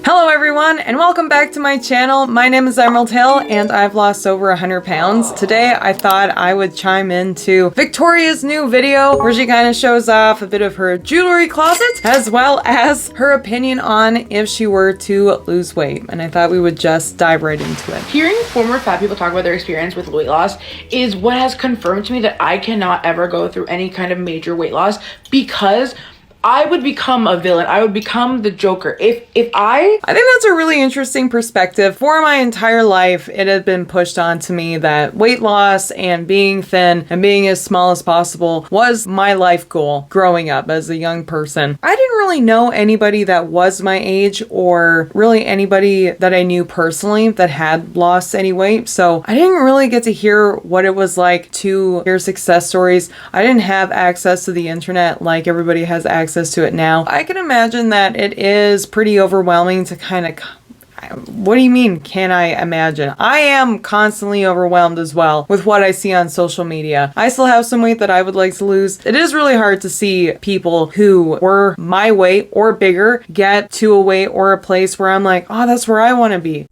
Hello everyone and welcome back to my channel. My name is Emerald Hill and I've lost over 100 pounds. Today I thought I would chime into Victoria's new video where she kind of shows off a bit of her jewelry closet as well as her opinion on if she were to lose weight. And I thought we would just dive right into it. Hearing former fat people talk about their experience with weight loss is what has confirmed to me that I cannot ever go through any kind of major weight loss because I would become a villain. I would become the Joker. I think that's a really interesting perspective. For my entire life, it had been pushed on to me that weight loss and being thin and being as small as possible was my life goal growing up as a young person. I didn't really know anybody that was my age or really anybody that I knew personally that had lost any weight. So I didn't really get to hear what it was like to hear success stories. I didn't have access to the internet like everybody has access to it now. I can imagine that it is pretty overwhelming to kind of... What do you mean, can I imagine? I am constantly overwhelmed as well with what I see on social media. I still have some weight that I would like to lose. It is really hard to see people who were my weight or bigger get to a weight or a place where I'm like, oh, that's where I want to be.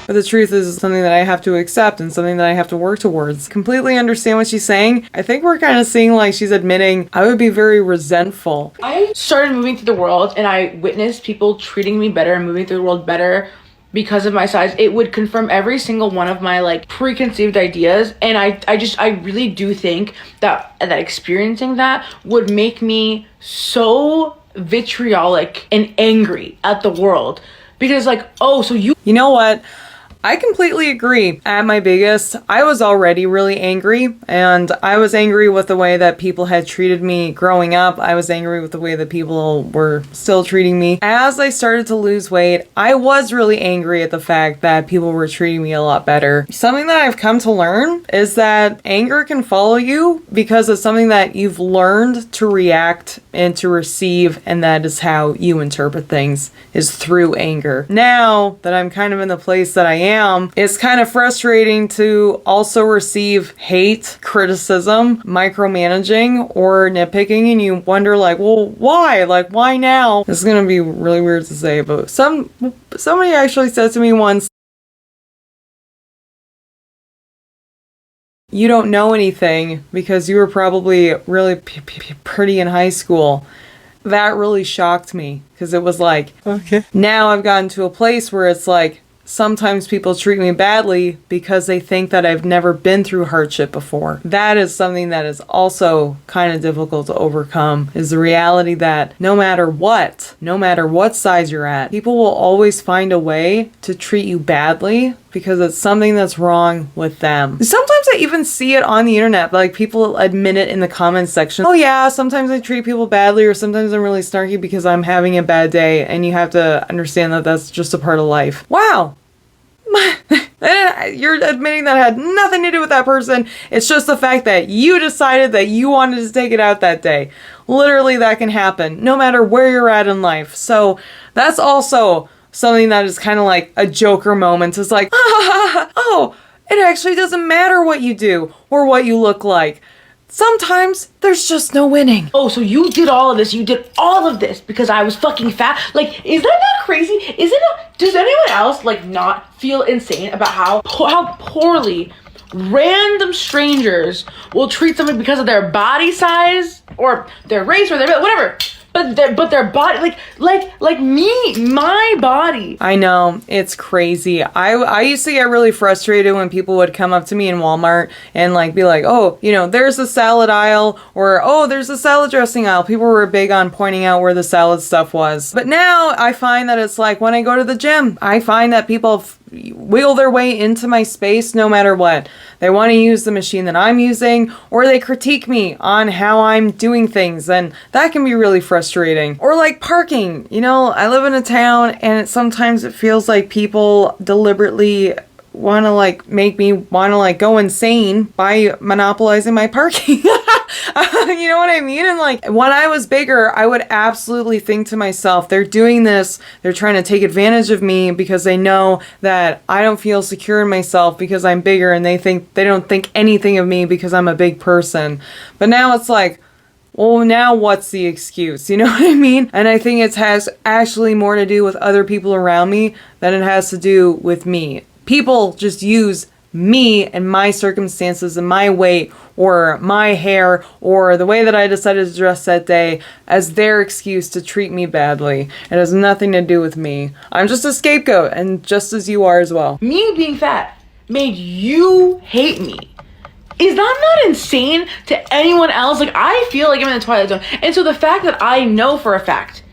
But the truth is something that I have to accept and something that I have to work towards. Completely understand what she's saying. I think we're kind of seeing like she's admitting I would be very resentful. I started moving through the world and I witnessed people treating me better and moving through the world better because of my size. It would confirm every single one of my like preconceived ideas. And I really do think that experiencing that would make me so vitriolic and angry at the world. Because like, oh, so you know what? I completely agree. At my biggest, I was already really angry, and I was angry with the way that people had treated me growing up. I was angry with the way that people were still treating me. As I started to lose weight, I was really angry at the fact that people were treating me a lot better. Something that I've come to learn is that anger can follow you because it's something that you've learned to react and to receive, and that is how you interpret things, is through anger. Now that I'm kind of in the place that I am, it's kind of frustrating to also receive hate, criticism, micromanaging, or nitpicking, and you wonder like, well, why? Like, why now? This is gonna be really weird to say, but somebody actually said to me once, you don't know anything because you were probably really pretty in high school. That really shocked me because it was like, okay. Now I've gotten to a place where it's like, sometimes people treat me badly because they think that I've never been through hardship before. That is something that is also kind of difficult to overcome, is the reality that no matter what size you're at, people will always find a way to treat you badly because it's something that's wrong with them. Sometimes I even see it on the internet, like people admit it in the comments section. Oh yeah, sometimes I treat people badly, or sometimes I'm really snarky because I'm having a bad day, and you have to understand that that's just a part of life. Wow. You're admitting that had nothing to do with that person. It's just the fact that you decided that you wanted to take it out that day. Literally, that can happen no matter where you're at in life. So that's also something that is kind of like a Joker moment. It's like, oh, it actually doesn't matter what you do or what you look like. Sometimes there's just no winning. Oh, so you did all of this. You did all of this because I was fucking fat. Like, is that not crazy? Does anyone else like not feel insane about how poorly random strangers will treat someone because of their body size or their race or their whatever? But their body, like me, my body. I know, it's crazy. I used to get really frustrated when people would come up to me in Walmart and like be like, oh, you know, there's a salad aisle, or oh, there's a salad dressing aisle. People were big on pointing out where the salad stuff was. But now I find that it's like when I go to the gym, I find that people wiggle their way into my space no matter what. They want to use the machine that I'm using, or they critique me on how I'm doing things, and that can be really frustrating. Or like parking, you know, I live in a town and sometimes it feels like people deliberately want to like make me want to like go insane by monopolizing my parking. You know what I mean? And like when I was bigger, I would absolutely think to myself, they're doing this, they're trying to take advantage of me because they know that I don't feel secure in myself because I'm bigger, and they don't think anything of me because I'm a big person. But now it's like, well, now what's the excuse? You know what I mean? And I think it has actually more to do with other people around me than it has to do with me. People just use me and my circumstances and my weight or my hair or the way that I decided to dress that day as their excuse to treat me badly. It has nothing to do with me. I'm just a scapegoat, and just as you are as well. Me being fat made you hate me. Is that not insane to anyone else? Like, I feel like I'm in the twilight zone. And so the fact that I know for a fact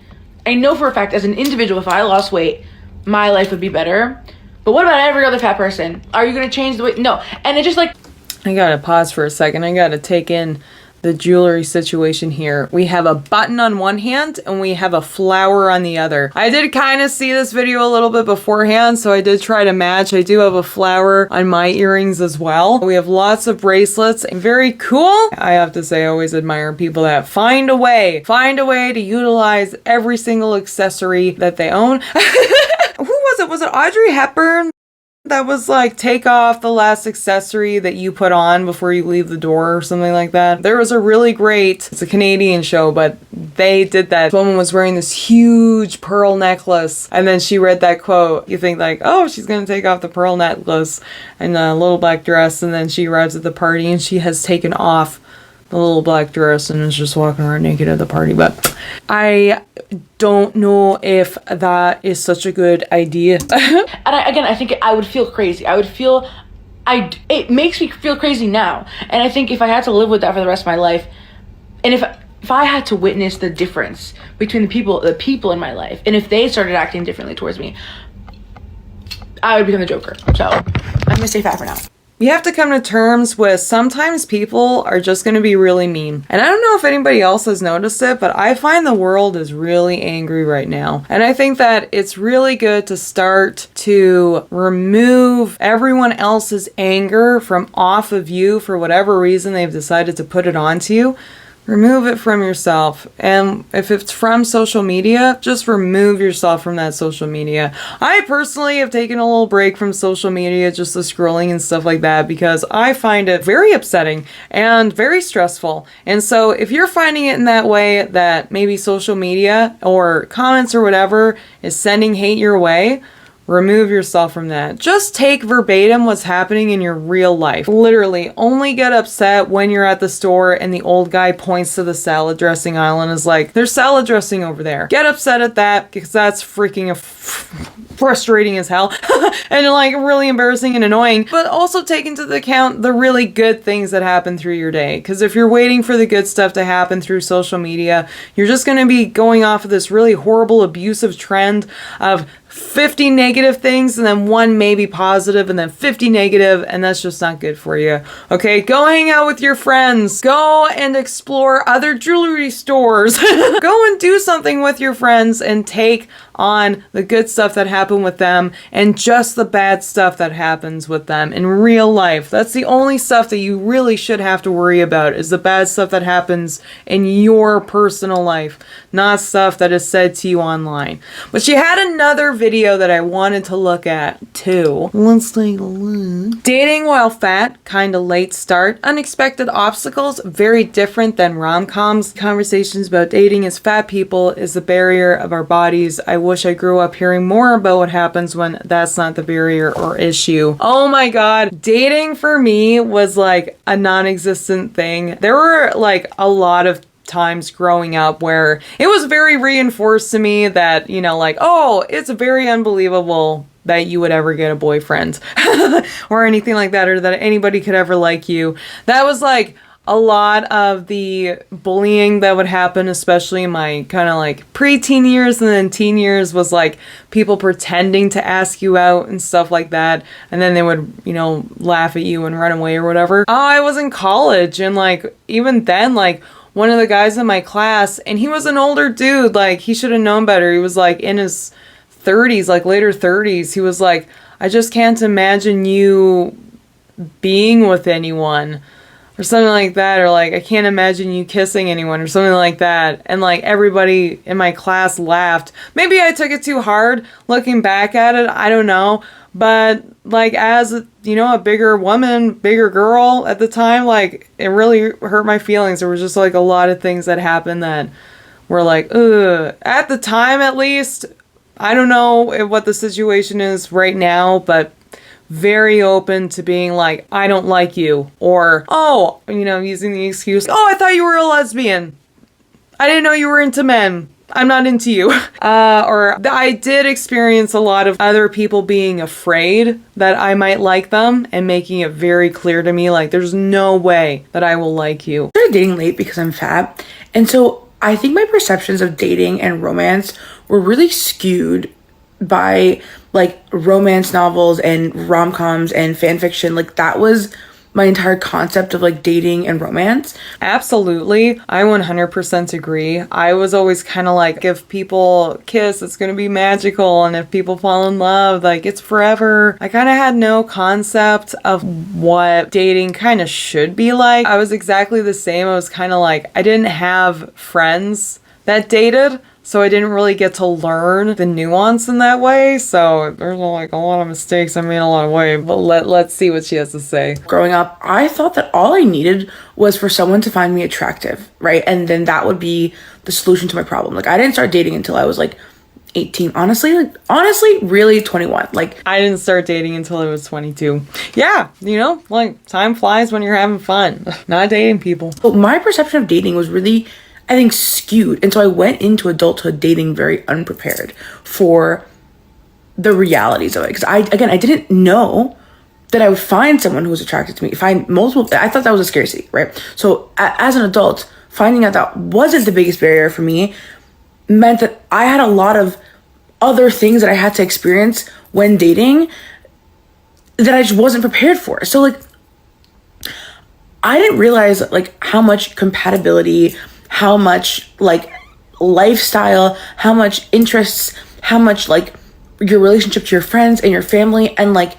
as an individual, if I lost weight, my life would be better. But what about every other fat person? Are you going to change the way? No. And it just like... I gotta pause for a second. I gotta take in the jewelry situation here. We have a button on one hand and we have a flower on the other. I did kind of see this video a little bit beforehand, so I did try to match. I do have a flower on my earrings as well. We have lots of bracelets. Very cool. I have to say, I always admire people that find a way to utilize every single accessory that they own. Who was it? Was it Audrey Hepburn? That was like, take off the last accessory that you put on before you leave the door or something like that. There was a really great, it's a Canadian show, but they did that. This woman was wearing this huge pearl necklace, and then she read that quote. You think like, oh, she's gonna take off the pearl necklace and a little black dress, and then she arrives at the party and she has taken off the little black dress and is just walking around naked at the party. But I don't know if that is such a good idea. And I think I would feel crazy. It makes me feel crazy now. And I think if I had to live with that for the rest of my life, and if I had to witness the difference between the people in my life, and if they started acting differently towards me, I would become the Joker. So I'm gonna stay fat for now. You have to come to terms with sometimes people are just going to be really mean. And I don't know if anybody else has noticed it, but I find the world is really angry right now. And I think that it's really good to start to remove everyone else's anger from off of you for whatever reason they've decided to put it onto you. Remove it from yourself. And if it's from social media, just remove yourself from that social media. I personally have taken a little break from social media, just the scrolling and stuff like that, because I find it very upsetting and very stressful. And so if you're finding it in that way, that maybe social media or comments or whatever is sending hate your way, remove yourself from that. Just take verbatim what's happening in your real life. Literally, only get upset when you're at the store and the old guy points to the salad dressing aisle and is like, there's salad dressing over there. Get upset at that, because that's freaking frustrating as hell and like really embarrassing and annoying. But also take into account the really good things that happen through your day. Because if you're waiting for the good stuff to happen through social media, you're just going to be going off of this really horrible abusive trend of 50 negative things and then one maybe positive and then 50 negative, and that's just not good for you. Okay, go hang out with your friends. Go and explore other jewelry stores. Go and do something with your friends and take on the good stuff that happened with them and just the bad stuff that happens with them in real life. That's the only stuff that you really should have to worry about, is the bad stuff that happens in your personal life, not stuff that is said to you online. But she had another video that I wanted to look at too. Let's take a look. Dating while fat, kind of late start, unexpected obstacles, very different than rom-coms. Conversations about dating as fat people is the barrier of our bodies. I wish I grew up hearing more about what happens when that's not the barrier or issue. Oh my god, dating for me was like a non-existent thing. There were like a lot of times growing up where it was very reinforced to me that, you know, like, oh, it's very unbelievable that you would ever get a boyfriend or anything like that, or that anybody could ever like you. That was like a lot of the bullying that would happen, especially in my kind of like pre-teen years, and then teen years was like people pretending to ask you out and stuff like that, and then they would, you know, laugh at you and run away or whatever. Oh, I was in college, and like even then, like one of the guys in my class, and he was an older dude, like he should have known better. He was like in his 30s, like later 30s. He was like, I just can't imagine you being with anyone. or something like that, or like, I can't imagine you kissing anyone or something like that. And like everybody in my class laughed. Maybe I took it too hard looking back at it. I don't know. But like as, you know, a bigger woman, bigger girl at the time, like it really hurt my feelings. There was just like a lot of things that happened that were like, ugh. At the time, at least, I don't know what the situation is right now, but very open to being like, I don't like you. Or, oh, you know, using the excuse, oh, I thought you were a lesbian. I didn't know you were into men. I'm not into you. Or I did experience a lot of other people being afraid that I might like them and making it very clear to me, like, there's no way that I will like you. I started dating late because I'm fat. And so I think my perceptions of dating and romance were really skewed by like romance novels and rom-coms and fan fiction. Like that was my entire concept of like dating and romance. Absolutely. I 100% agree. I was always kind of like, if people kiss, it's going to be magical. And if people fall in love, like it's forever. I kind of had no concept of what dating kind of should be like. I was exactly the same. I was kind of like, I didn't have friends that dated. So I didn't really get to learn the nuance in that way. So there's like a lot of mistakes I made along the way. But let's see what she has to say. Growing up, I thought that all I needed was for someone to find me attractive, right? And then that would be the solution to my problem. Like I didn't start dating until I was like 18. Honestly, really 21. Like I didn't start dating until I was 22. Yeah, you know, like time flies when you're having fun, not dating people. But my perception of dating was really, I think, skewed. And so I went into adulthood dating very unprepared for the realities of it. Because I didn't know that I would find someone who was attracted to me. I thought that was a scarcity, right? So as an adult, finding out that wasn't the biggest barrier for me meant that I had a lot of other things that I had to experience when dating that I just wasn't prepared for. So like, I didn't realize like how much compatibility, how much like lifestyle, how much interests, how much like your relationship to your friends and your family and like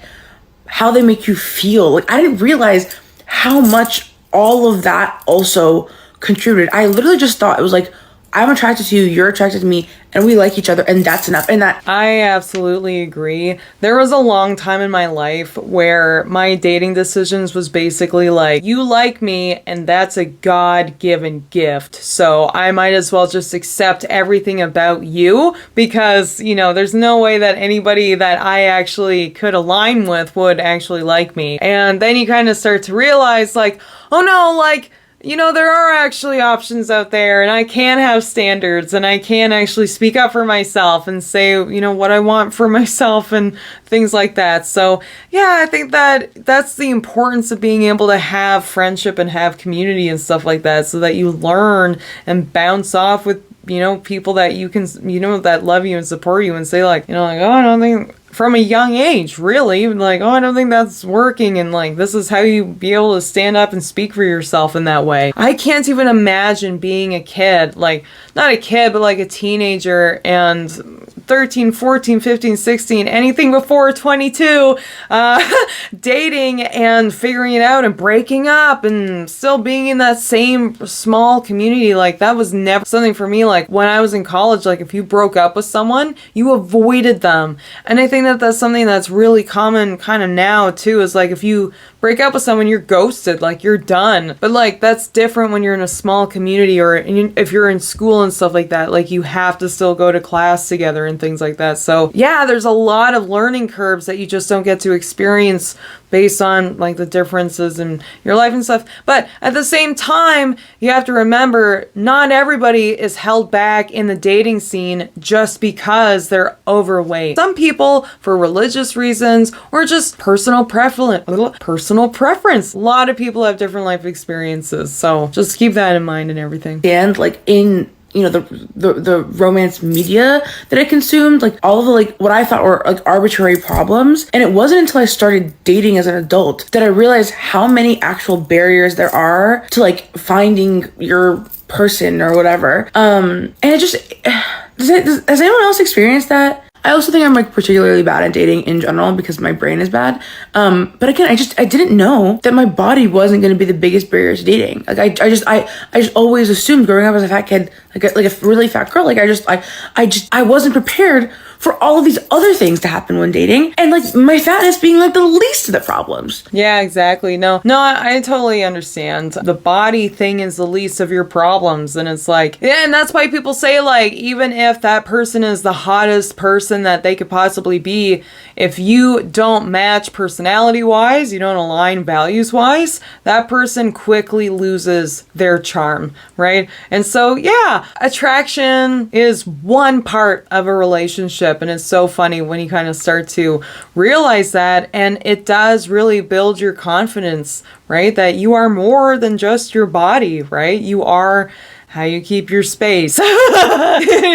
how they make you feel. Like I didn't realize how much all of that also contributed. I literally just thought it was like, I'm attracted to you, you're attracted to me, and we like each other, and that's enough. And that I absolutely agree. There was a long time in my life where my dating decisions was basically like, you like me, and that's a God-given gift. So I might as well just accept everything about you because, you know, there's no way that anybody that I actually could align with would actually like me. And then you kind of start to realize like, oh no, like, you know, there are actually options out there and I can have standards and I can actually speak up for myself and say, you know, what I want for myself and things like that. So yeah, I think that that's the importance of being able to have friendship and have community and stuff like that so that you learn and bounce off with, you know, people that you can, you know, that love you and support you and say like, you know, like, oh, I don't think from a young age, really, like, oh, I don't think that's working, and like, this is how you be able to stand up and speak for yourself in that way. I can't even imagine being a kid, like, not a kid, but like a teenager, and 13, 14, 15, 16, anything before 22, dating and figuring it out and breaking up and still being in that same small community. Like, that was never something for me. Like, when I was in college, like, if you broke up with someone, you avoided them. And I think that that's something that's really common kind of now, too, is like, if you break up with someone, you're ghosted, like, you're done. But like, that's different when you're in a small community or if you're in school and stuff like that. Like, you have to still go to class together and things like that. So yeah, there's a lot of learning curves that you just don't get to experience based on like the differences in your life and stuff. But at the same time, you have to remember not everybody is held back in the dating scene just because they're overweight. Some people, for religious reasons or just personal preference. A lot of people have different life experiences. So just keep that in mind and everything. And like in, you know, the romance media that I consumed, like all of the like what I thought were like arbitrary problems. And it wasn't until I started dating as an adult that I realized how many actual barriers there are to like finding your person or whatever. And it just has anyone else experienced that? I also think I'm like particularly bad at dating in general because my brain is bad. But again, I didn't know that my body wasn't going to be the biggest barrier to dating. Like I just always assumed growing up as a fat kid, like a really fat girl, like I wasn't prepared for all of these other things to happen when dating, and like my fatness being like the least of the problems. Yeah, exactly. No, I totally understand. The body thing is the least of your problems. And it's like, yeah, and that's why people say, like, even if that person is the hottest person that they could possibly be, if you don't match personality wise, you don't align values wise, that person quickly loses their charm, right? And so, yeah, attraction is one part of a relationship. And it's so funny when you kind of start to realize that, and it does really build your confidence, right? That you are more than just your body, right? You are how you keep your space, you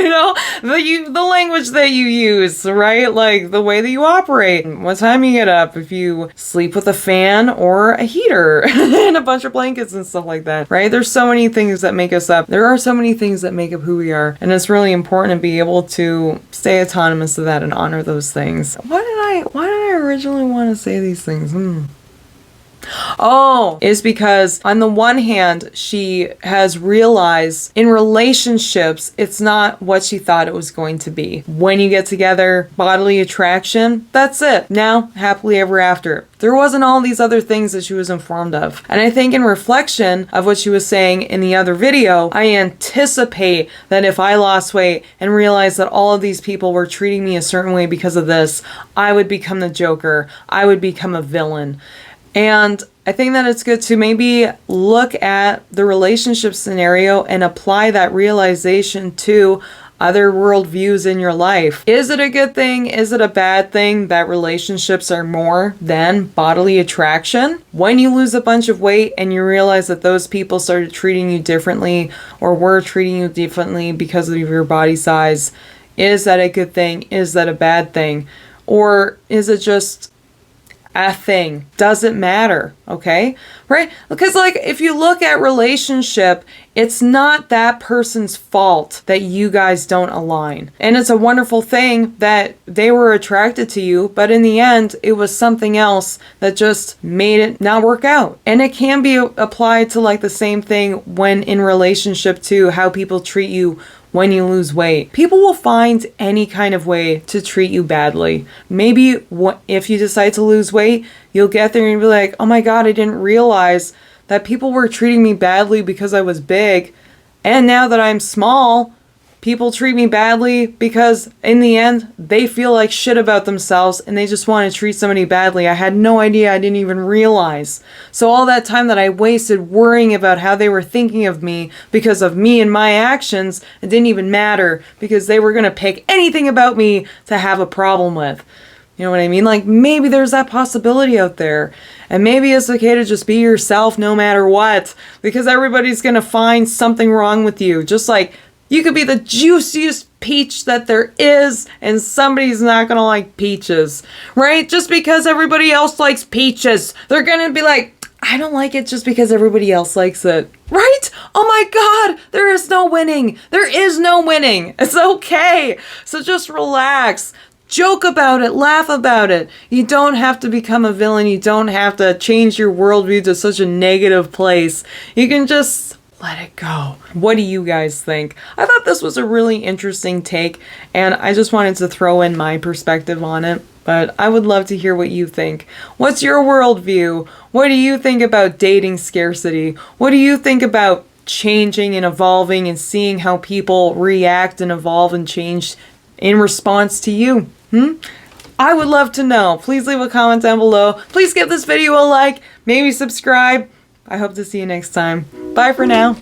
know, the language that you use, right? Like the way that you operate, what time you get up, if you sleep with a fan or a heater and a bunch of blankets and stuff like that, right? There's so many things that make us up. There are so many things that make up who we are. And it's really important to be able to stay autonomous of that and honor those things. Why did I originally want to say these things? Oh, is because on the one hand, she has realized in relationships, it's not what she thought it was going to be. When you get together, bodily attraction, that's it. Now, happily ever after. There wasn't all these other things that she was informed of. And I think in reflection of what she was saying in the other video, I anticipate that if I lost weight and realized that all of these people were treating me a certain way because of this, I would become the Joker. I would become a villain. And I think that it's good to maybe look at the relationship scenario and apply that realization to other worldviews in your life. Is it a good thing? Is it a bad thing that relationships are more than bodily attraction? When you lose a bunch of weight and you realize that those people started treating you differently or were treating you differently because of your body size, is that a good thing? Is that a bad thing? Or is it just a thing? Doesn't matter, okay? Right? Because like if you look at relationship, it's not that person's fault that you guys don't align. And it's a wonderful thing that they were attracted to you, but in the end, it was something else that just made it not work out. And it can be applied to like the same thing when in relationship to how people treat you when you lose weight. People will find any kind of way to treat you badly. Maybe if you decide to lose weight, you'll get there and be like, oh my God, I didn't realize that people were treating me badly because I was big. And now that I'm small, people treat me badly because in the end, they feel like shit about themselves and they just want to treat somebody badly. I had no idea. I didn't even realize. So all that time that I wasted worrying about how they were thinking of me because of me and my actions, it didn't even matter because they were going to pick anything about me to have a problem with. You know what I mean? Like maybe there's that possibility out there. And maybe it's okay to just be yourself no matter what, because everybody's going to find something wrong with you. Just like you could be the juiciest peach that there is, and somebody's not gonna like peaches, right? Just because everybody else likes peaches, they're gonna be like, I don't like it just because everybody else likes it, right? Oh my God, there is no winning. There is no winning. It's okay. So just relax. Joke about it, laugh about it. You don't have to become a villain. You don't have to change your worldview to such a negative place. You can just let it go. What do you guys think? I thought this was a really interesting take, and I just wanted to throw in my perspective on it. But I would love to hear what you think. What's your worldview? What do you think about dating scarcity? What do you think about changing and evolving and seeing how people react and evolve and change in response to you? I would love to know. Please leave a comment down below. Please give this video a like. Maybe subscribe. I hope to see you next time. Bye for now.